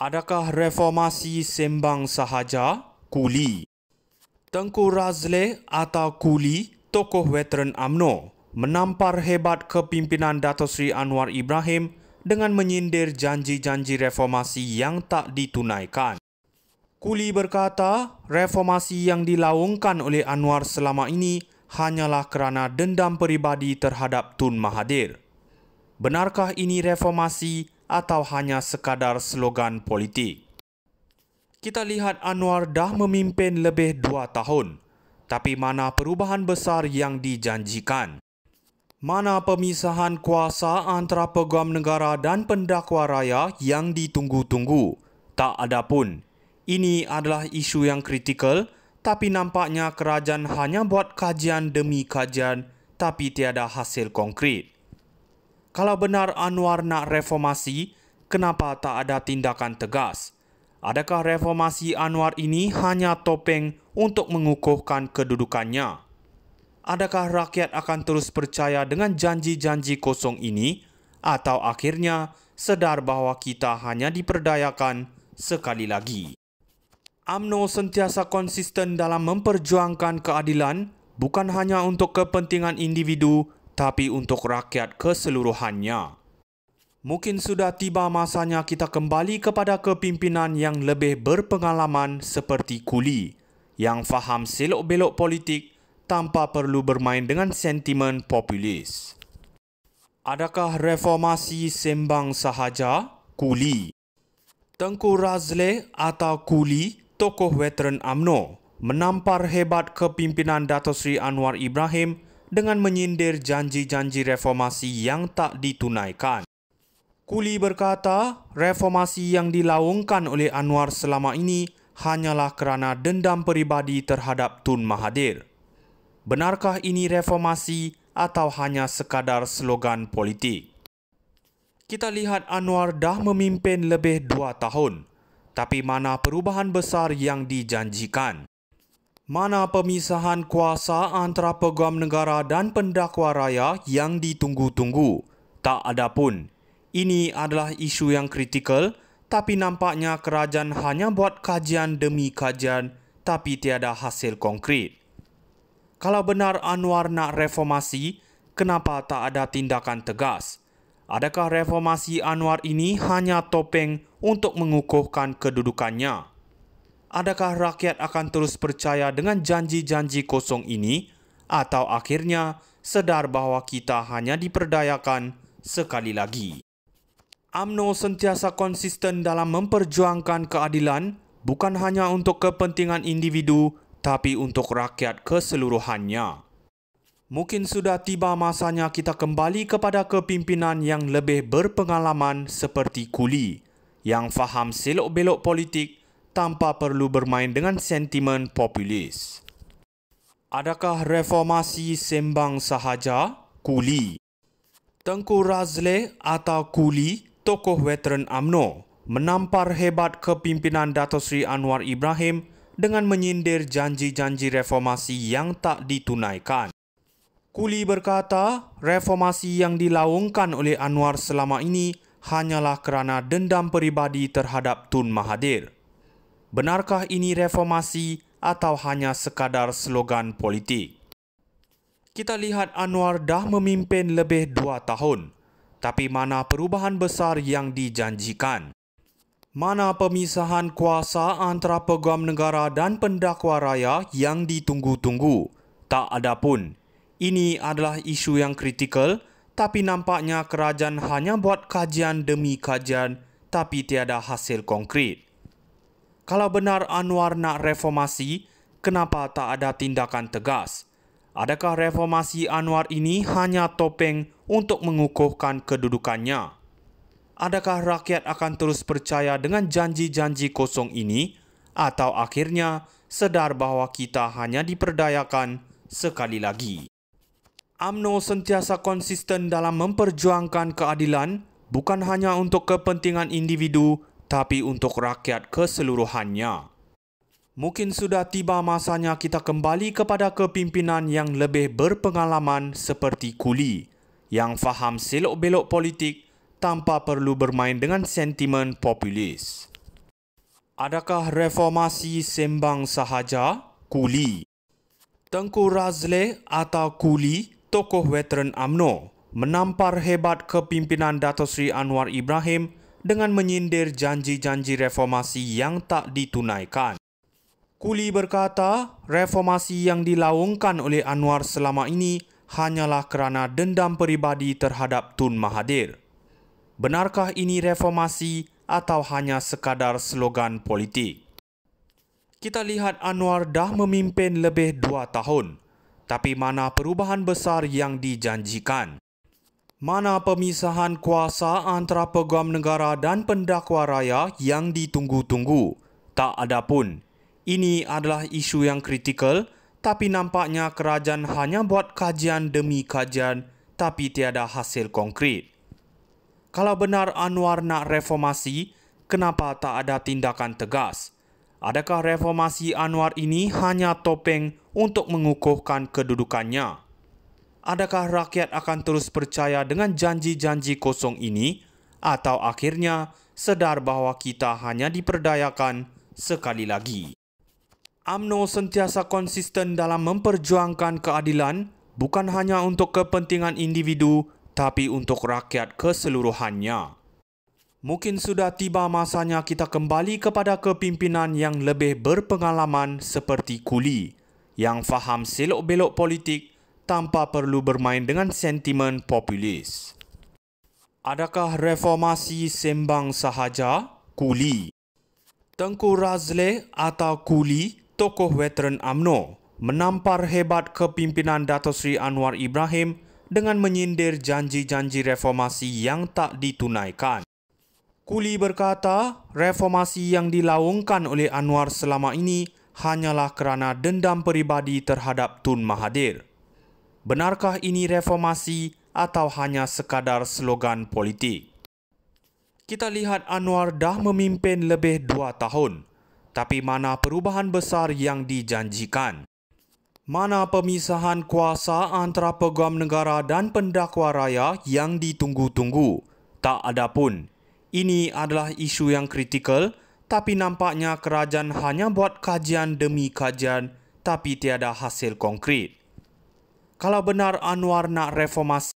Adakah reformasi sembang sahaja? Kuli. Tengku Razleh atau Kuli, tokoh veteran UMNO, menampar hebat kepimpinan Dato' Seri Anwar Ibrahim dengan menyindir janji-janji reformasi yang tak ditunaikan. Kuli berkata, reformasi yang dilaungkan oleh Anwar selama ini hanyalah kerana dendam peribadi terhadap Tun Mahathir. Benarkah ini reformasi atau hanya sekadar slogan politik? Kita lihat Anwar dah memimpin lebih 2 tahun, tapi mana perubahan besar yang dijanjikan? Mana pemisahan kuasa antara peguam negara dan pendakwa raya yang ditunggu-tunggu? Tak ada pun. Ini adalah isu yang kritikal, tapi nampaknya kerajaan hanya buat kajian demi kajian, tapi tiada hasil konkret. Kalau benar Anwar nak reformasi, kenapa tak ada tindakan tegas? Adakah reformasi Anwar ini hanya topeng untuk mengukuhkan kedudukannya? Adakah rakyat akan terus percaya dengan janji-janji kosong ini, atau akhirnya sedar bahawa kita hanya diperdayakan sekali lagi? UMNO sentiasa konsisten dalam memperjuangkan keadilan, bukan hanya untuk kepentingan individu, tapi untuk rakyat keseluruhannya. Mungkin sudah tiba masanya kita kembali kepada kepimpinan yang lebih berpengalaman seperti Kuli, yang faham selok-belok politik tanpa perlu bermain dengan sentimen populis. Adakah reformasi sembang sahaja? Kuli. Tengku Razleh atau Kuli, tokoh veteran UMNO, menampar hebat kepimpinan Dato' Seri Anwar Ibrahim dengan menyindir janji-janji reformasi yang tak ditunaikan. Kuli berkata, reformasi yang dilaungkan oleh Anwar selama ini hanyalah kerana dendam peribadi terhadap Tun Mahathir. Benarkah ini reformasi atau hanya sekadar slogan politik? Kita lihat Anwar dah memimpin lebih 2 tahun, tapi mana perubahan besar yang dijanjikan? Mana pemisahan kuasa antara peguam negara dan pendakwa raya yang ditunggu-tunggu? Tak ada pun. Ini adalah isu yang kritikal, tapi nampaknya kerajaan hanya buat kajian demi kajian, tapi tiada hasil konkret. Kalau benar Anwar nak reformasi, kenapa tak ada tindakan tegas? Adakah reformasi Anwar ini hanya topeng untuk mengukuhkan kedudukannya? Adakah rakyat akan terus percaya dengan janji-janji kosong ini, atau akhirnya sedar bahawa kita hanya diperdayakan sekali lagi? UMNO sentiasa konsisten dalam memperjuangkan keadilan, bukan hanya untuk kepentingan individu, tapi untuk rakyat keseluruhannya. Mungkin sudah tiba masanya kita kembali kepada kepimpinan yang lebih berpengalaman seperti Kuli, yang faham selok-belok politik tanpa perlu bermain dengan sentimen populis. Adakah reformasi sembang sahaja? Kuli. Tengku Razleh atau Kuli, tokoh veteran UMNO, menampar hebat kepimpinan Dato' Seri Anwar Ibrahim dengan menyindir janji-janji reformasi yang tak ditunaikan. Kuli berkata, reformasi yang dilaungkan oleh Anwar selama ini hanyalah kerana dendam peribadi terhadap Tun Mahathir. Benarkah ini reformasi atau hanya sekadar slogan politik? Kita lihat Anwar dah memimpin lebih 2 tahun, tapi mana perubahan besar yang dijanjikan? Mana pemisahan kuasa antara peguam negara dan pendakwa raya yang ditunggu-tunggu? Tak ada pun. Ini adalah isu yang kritikal, tapi nampaknya kerajaan hanya buat kajian demi kajian, tapi tiada hasil konkret. Kalau benar Anwar nak reformasi, kenapa tak ada tindakan tegas? Adakah reformasi Anwar ini hanya topeng untuk mengukuhkan kedudukannya? Adakah rakyat akan terus percaya dengan janji-janji kosong ini, atau akhirnya sedar bahawa kita hanya diperdayakan sekali lagi? UMNO sentiasa konsisten dalam memperjuangkan keadilan, bukan hanya untuk kepentingan individu, tapi untuk rakyat keseluruhannya. Mungkin sudah tiba masanya kita kembali kepada kepimpinan yang lebih berpengalaman seperti Kuli, yang faham selok-belok politik tanpa perlu bermain dengan sentimen populis. Adakah reformasi sembang sahaja, Kuli? Tengku Razleh atau Kuli, tokoh veteran UMNO, menampar hebat kepimpinan Dato' Seri Anwar Ibrahim dengan menyindir janji-janji reformasi yang tak ditunaikan. Kuli berkata, reformasi yang dilaungkan oleh Anwar selama ini hanyalah kerana dendam peribadi terhadap Tun Mahathir. Benarkah ini reformasi atau hanya sekadar slogan politik? Kita lihat Anwar dah memimpin lebih 2 tahun, tapi mana perubahan besar yang dijanjikan? Mana pemisahan kuasa antara peguam negara dan pendakwa raya yang ditunggu-tunggu? Tak ada pun. Ini adalah isu yang kritikal, tapi nampaknya kerajaan hanya buat kajian demi kajian, tapi tiada hasil konkret. Kalau benar Anwar nak reformasi, kenapa tak ada tindakan tegas? Adakah reformasi Anwar ini hanya topeng untuk mengukuhkan kedudukannya? Adakah rakyat akan terus percaya dengan janji-janji kosong ini? Atau akhirnya sedar bahawa kita hanya diperdayakan sekali lagi? UMNO sentiasa konsisten dalam memperjuangkan keadilan, bukan hanya untuk kepentingan individu, tapi untuk rakyat keseluruhannya. Mungkin sudah tiba masanya kita kembali kepada kepimpinan yang lebih berpengalaman seperti Kuli, yang faham selok-belok politik tanpa perlu bermain dengan sentimen populis. Adakah reformasi sembang sahaja, Kuli? Tengku Razleh atau Kuli, tokoh veteran UMNO, menampar hebat kepimpinan Dato' Seri Anwar Ibrahim dengan menyindir janji-janji reformasi yang tak ditunaikan. Kuli berkata, reformasi yang dilaungkan oleh Anwar selama ini hanyalah kerana dendam peribadi terhadap Tun Mahathir. Benarkah ini reformasi atau hanya sekadar slogan politik? Kita lihat Anwar dah memimpin lebih 2 tahun, tapi mana perubahan besar yang dijanjikan? Mana pemisahan kuasa antara peguam negara dan pendakwa raya yang ditunggu-tunggu? Tak ada pun. Ini adalah isu yang kritikal, tapi nampaknya kerajaan hanya buat kajian demi kajian, tapi tiada hasil konkret. Kalau benar Anwar nak reformasi,